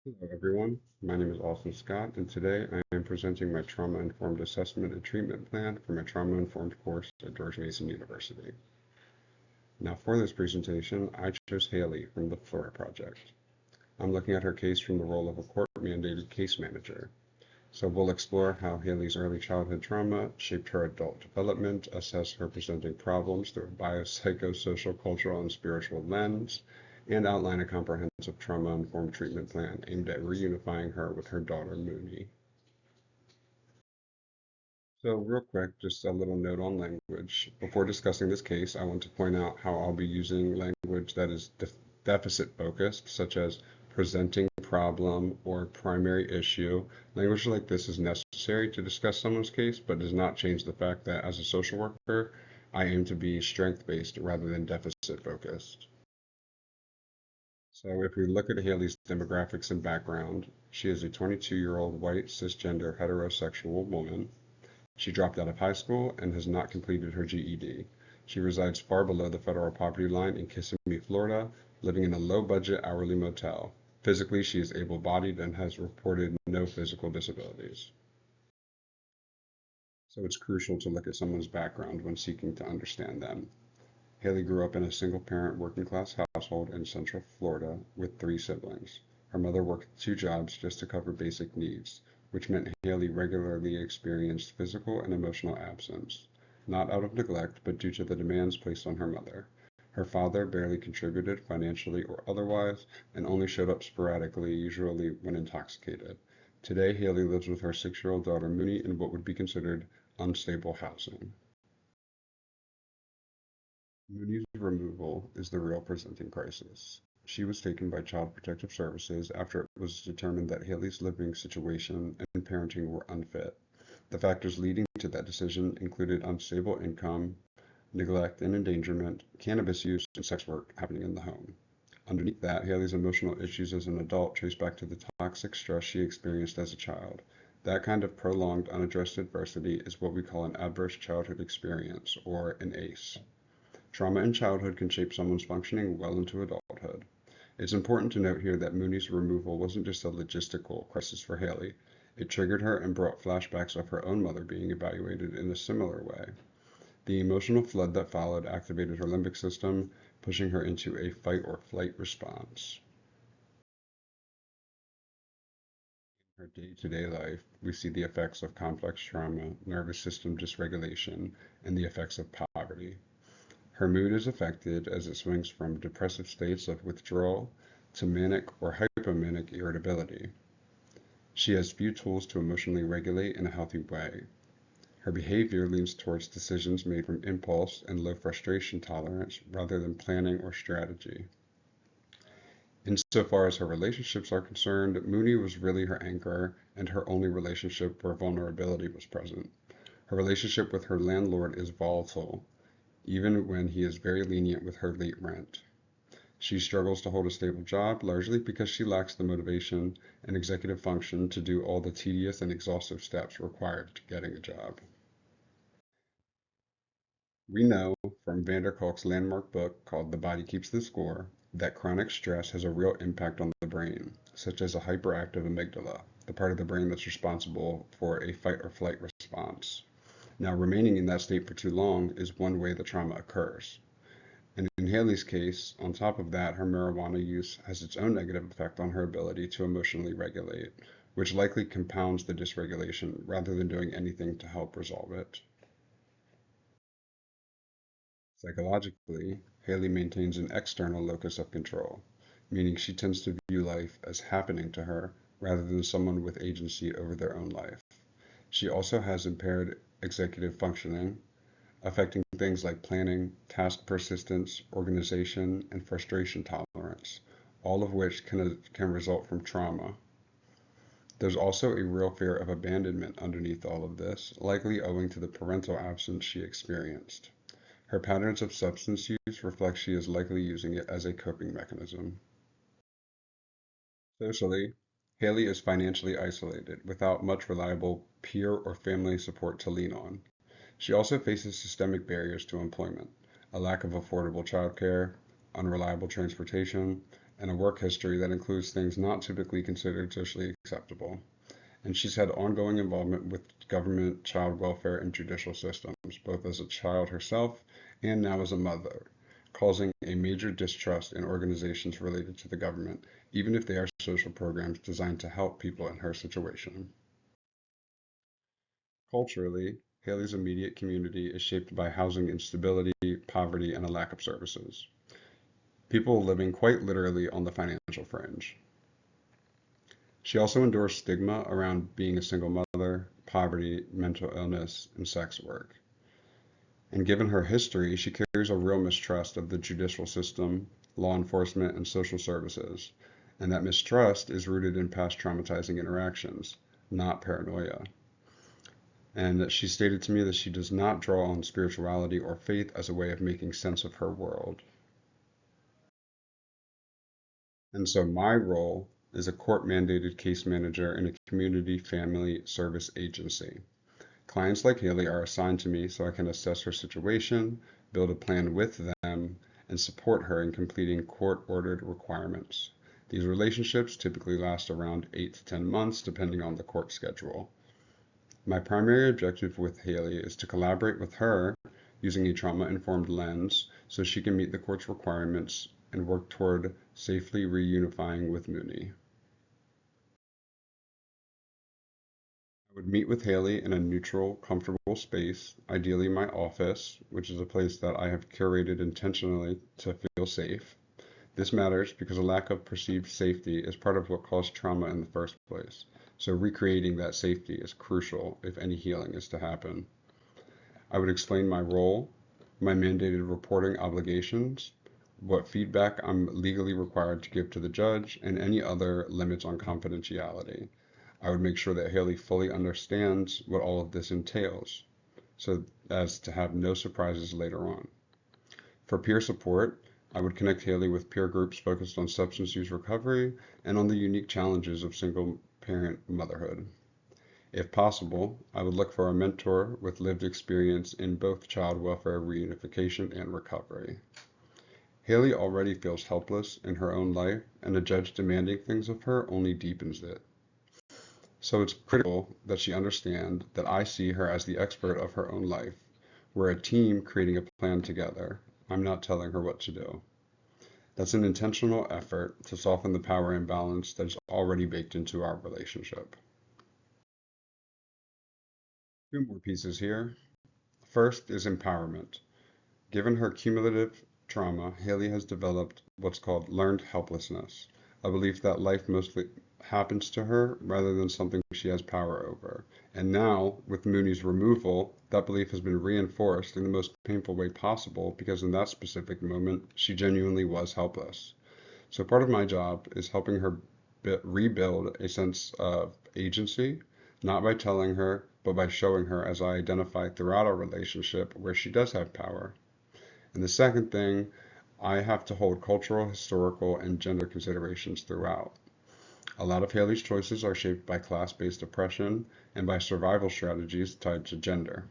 Hello, everyone. My name is Austin Scott, and today I am presenting my trauma-informed assessment and treatment plan for my trauma-informed course at George Mason University. Now, for this presentation, I chose Haley from the Flora Project. I'm looking at her case from the role of a court-mandated case manager. So we'll explore how Haley's early childhood trauma shaped her adult development, assess her presenting problems through a biopsychosocial, cultural, and spiritual lens, and outline a comprehensive trauma-informed treatment plan aimed at reunifying her with her daughter, Mooney. So real quick, just a little note on language. Before discussing this case, I want to point out how I'll be using language that is deficit focused, such as presenting problem or primary issue. Language like this is necessary to discuss someone's case, but does not change the fact that as a social worker, I aim to be strength-based rather than deficit focused. So if we look at Haley's demographics and background, she is a 22-year-old white cisgender heterosexual woman. She dropped out of high school and has not completed her GED. She resides far below the federal poverty line in Kissimmee, Florida, living in a low-budget hourly motel. Physically, she is able-bodied and has reported no physical disabilities. So it's crucial to look at someone's background when seeking to understand them. Haley grew up in a single-parent working-class household in Central Florida with three siblings. Her mother worked two jobs just to cover basic needs, which meant Haley regularly experienced physical and emotional absence, not out of neglect, but due to the demands placed on her mother. Her father barely contributed financially or otherwise, and only showed up sporadically, usually when intoxicated. Today, Haley lives with her 6-year-old daughter Mooney in what would be considered unstable housing. Mooney's removal is the real presenting crisis. She was taken by Child Protective Services after it was determined that Haley's living situation and parenting were unfit. The factors leading to that decision included unstable income, neglect and endangerment, cannabis use, and sex work happening in the home. Underneath that, Haley's emotional issues as an adult trace back to the toxic stress she experienced as a child. That kind of prolonged, unaddressed adversity is what we call an adverse childhood experience, or an ACE. Trauma in childhood can shape someone's functioning well into adulthood. It's important to note here that Mooney's removal wasn't just a logistical crisis for Haley. It triggered her and brought flashbacks of her own mother being evaluated in a similar way. The emotional flood that followed activated her limbic system, pushing her into a fight or flight response. In her day-to-day life, we see the effects of complex trauma, nervous system dysregulation, and the effects of poverty. Her mood is affected as it swings from depressive states of withdrawal to manic or hypomanic irritability. She has few tools to emotionally regulate in a healthy way. Her behavior leans towards decisions made from impulse and low frustration tolerance rather than planning or strategy. Insofar as her relationships are concerned, Mooney was really her anchor and her only relationship where vulnerability was present. Her relationship with her landlord is volatile, even when he is very lenient with her late rent. She struggles to hold a stable job, largely because she lacks the motivation and executive function to do all the tedious and exhaustive steps required to getting a job. We know from Van der Kolk's landmark book called The Body Keeps the Score that chronic stress has a real impact on the brain, such as a hyperactive amygdala, the part of the brain that's responsible for a fight or flight response. Now, remaining in that state for too long is one way the trauma occurs. And in Haley's case, on top of that, her marijuana use has its own negative effect on her ability to emotionally regulate, which likely compounds the dysregulation rather than doing anything to help resolve it. Psychologically, Haley maintains an external locus of control, meaning she tends to view life as happening to her rather than someone with agency over their own life. She also has impaired executive functioning, affecting things like planning, task persistence, organization, and frustration tolerance, all of which can result from trauma. There's also a real fear of abandonment underneath all of this, likely owing to the parental absence she experienced. Her patterns of substance use reflect she is likely using it as a coping mechanism. Socially, Haley is financially isolated, without much reliable peer or family support to lean on. She also faces systemic barriers to employment, a lack of affordable childcare, unreliable transportation, and a work history that includes things not typically considered socially acceptable. And she's had ongoing involvement with government, child welfare, and judicial systems, both as a child herself and now as a mother, causing a major distrust in organizations related to the government, even if they are social programs designed to help people in her situation. Culturally, Haley's immediate community is shaped by housing instability, poverty, and a lack of services. People living quite literally on the financial fringe. She also endures stigma around being a single mother, poverty, mental illness, and sex work. And given her history, she carries a real mistrust of the judicial system, law enforcement, and social services. And that mistrust is rooted in past traumatizing interactions, not paranoia. And she stated to me that she does not draw on spirituality or faith as a way of making sense of her world. And so my role is a court-mandated case manager in a community family service agency. Clients like Haley are assigned to me so I can assess her situation, build a plan with them, and support her in completing court-ordered requirements. These relationships typically last around 8 to 10 months, depending on the court schedule. My primary objective with Haley is to collaborate with her using a trauma-informed lens so she can meet the court's requirements and work toward safely reunifying with Mooney. I would meet with Haley in a neutral, comfortable space, ideally my office, which is a place that I have curated intentionally to feel safe. This matters because a lack of perceived safety is part of what caused trauma in the first place. So recreating that safety is crucial if any healing is to happen. I would explain my role, my mandated reporting obligations, what feedback I'm legally required to give to the judge, and any other limits on confidentiality. I would make sure that Haley fully understands what all of this entails, so as to have no surprises later on. For peer support, I would connect Haley with peer groups focused on substance use recovery and on the unique challenges of single parent motherhood. If possible, I would look for a mentor with lived experience in both child welfare reunification and recovery. Haley already feels helpless in her own life, and a judge demanding things of her only deepens it. So it's critical that she understand that I see her as the expert of her own life. We're a team creating a plan together. I'm not telling her what to do. That's an intentional effort to soften the power imbalance that is already baked into our relationship. Two more pieces here. First is empowerment. Given her cumulative trauma, Haley has developed what's called learned helplessness, a belief that life mostly happens to her rather than something she has power over. And now, with Mooney's removal, that belief has been reinforced in the most painful way possible because in that specific moment, she genuinely was helpless. So part of my job is helping her rebuild a sense of agency, not by telling her, but by showing her as I identify throughout our relationship where she does have power. And the second thing, I have to hold cultural, historical, and gender considerations throughout. A lot of Haley's choices are shaped by class-based oppression and by survival strategies tied to gender.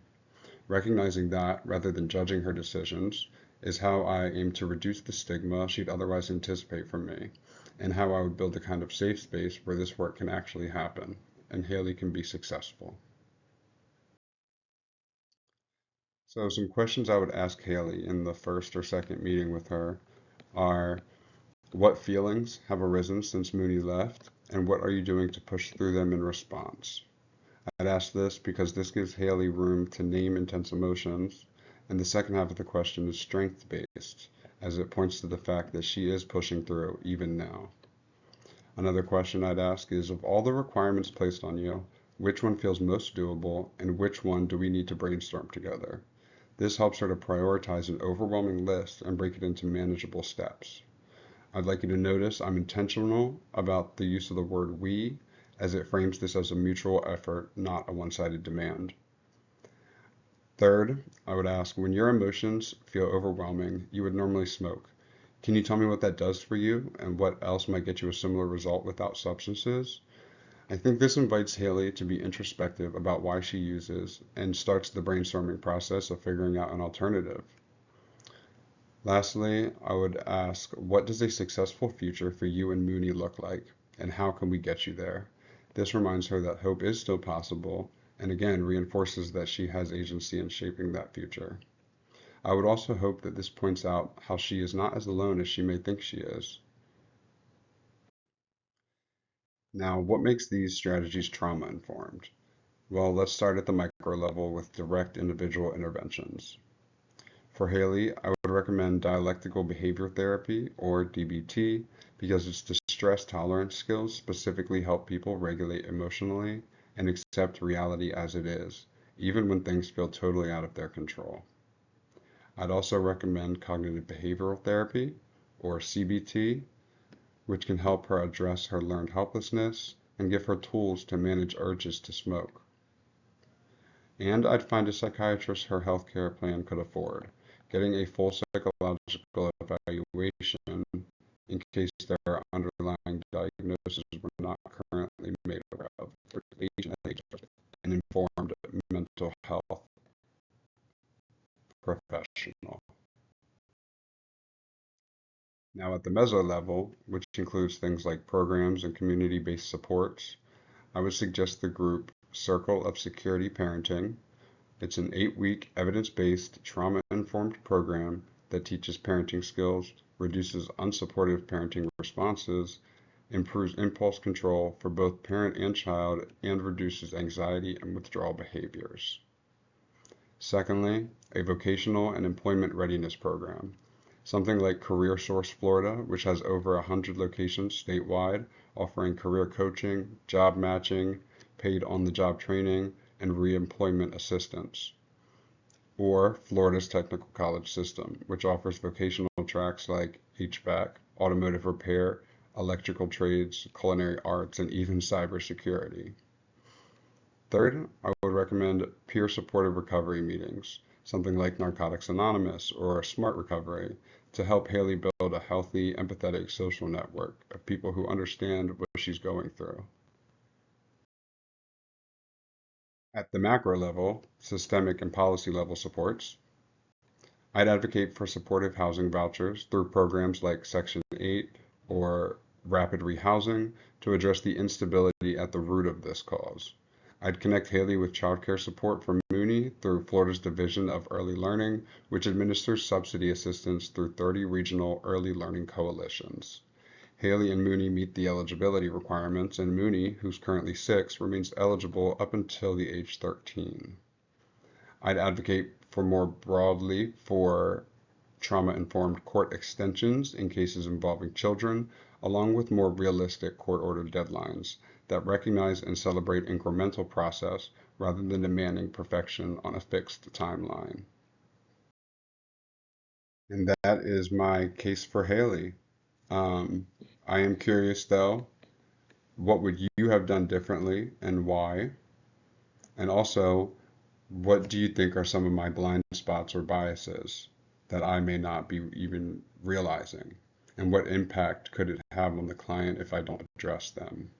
Recognizing that, rather than judging her decisions, is how I aim to reduce the stigma she'd otherwise anticipate from me, and how I would build a kind of safe space where this work can actually happen, and Haley can be successful. So some questions I would ask Haley in the first or second meeting with her are, what feelings have arisen since Mooney left, and what are you doing to push through them in response? I'd ask this because this gives Haley room to name intense emotions, and the second half of the question is strength-based, as it points to the fact that she is pushing through even now. Another question I'd ask is, of all the requirements placed on you, which one feels most doable, and which one do we need to brainstorm together? This helps her to prioritize an overwhelming list and break it into manageable steps. I'd like you to notice I'm intentional about the use of the word we, as it frames this as a mutual effort, not a one-sided demand. Third, I would ask, when your emotions feel overwhelming, you would normally smoke. Can you tell me what that does for you and what else might get you a similar result without substances? I think this invites Haley to be introspective about why she uses and starts the brainstorming process of figuring out an alternative. Lastly, I would ask, what does a successful future for you and Mooney look like, and how can we get you there? This reminds her that hope is still possible, and again reinforces that she has agency in shaping that future. I would also hope that this points out how she is not as alone as she may think she is. Now, what makes these strategies trauma informed? Well, let's start at the micro level with direct individual interventions. For Haley, I would recommend dialectical behavior therapy, or DBT, because its distress tolerance skills specifically help people regulate emotionally and accept reality as it is, even when things feel totally out of their control. I'd also recommend cognitive behavioral therapy, or CBT, which can help her address her learned helplessness and give her tools to manage urges to smoke. And I'd find a psychiatrist her healthcare plan could afford, getting a full psychological evaluation in case there are underlying diagnoses we're not currently made aware of, for an informed mental health professional. Now, at the meso level, which includes things like programs and community-based supports, I would suggest the group Circle of Security Parenting. It's an 8-week evidence-based trauma-informed program that teaches parenting skills, reduces unsupportive parenting responses, improves impulse control for both parent and child, and reduces anxiety and withdrawal behaviors. Secondly, a vocational and employment readiness program. Something like Career Source Florida, which has over 100 locations statewide, offering career coaching, job matching, paid on-the-job training, and re-employment assistance. Or Florida's Technical College System, which offers vocational tracks like HVAC, automotive repair, electrical trades, culinary arts, and even cybersecurity. Third, I would recommend peer-supported recovery meetings, something like Narcotics Anonymous or Smart Recovery, to help Haley build a healthy, empathetic social network of people who understand what she's going through. At the macro level, systemic and policy level supports, I'd advocate for supportive housing vouchers through programs like Section 8 or rapid rehousing to address the instability at the root of this cause. I'd connect Haley with childcare support for Mooney through Florida's Division of Early Learning, which administers subsidy assistance through 30 regional early learning coalitions. Haley and Mooney meet the eligibility requirements, and Mooney, who's currently 6, remains eligible up until the age 13. I'd advocate for more broadly for trauma-informed court extensions in cases involving children, along with more realistic court-ordered deadlines that recognize and celebrate incremental process rather than demanding perfection on a fixed timeline. And that is my case for Haley. Um, I am curious though, what would you have done differently and why? And also, what do you think are some of my blind spots or biases that I may not be even realizing? And what impact could it have on the client if I don't address them?